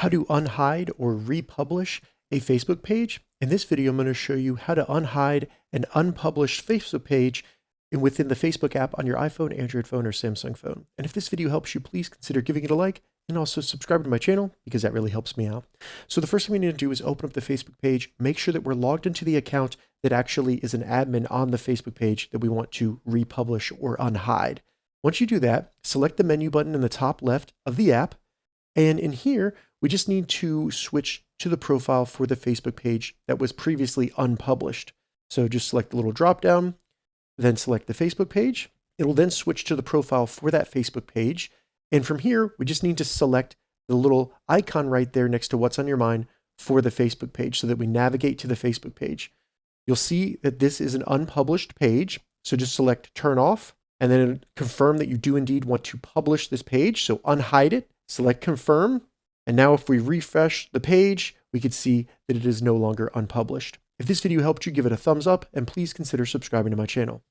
how to unhide or republish a Facebook page. In this video, I'm going to show you how to unhide an unpublished Facebook page within the Facebook app on your iPhone, Android phone, or Samsung phone. And if this video helps you, please consider giving it a like and also subscribe to my channel because that really helps me out. So the first thing we need to do is open up the Facebook page, make sure that we're logged into the account that actually is an admin on the Facebook page that we want to republish or unhide. Once you do that, select the menu button in the top left of the app. And in here, we just need to switch to the profile for the Facebook page that was previously unpublished. So just select the little drop down, then select the Facebook page. It will then switch to the profile for that Facebook page. And from here, we just need to select the little icon right there next to what's on your mind for the Facebook page so that we navigate to the Facebook page. You'll see that this is an unpublished page. So just select turn off and then confirm that you do indeed want to publish this page. So unhide it, select confirm. And now if we refresh the page, we can see that it is no longer unpublished. If this video helped you, give it a thumbs up and please consider subscribing to my channel.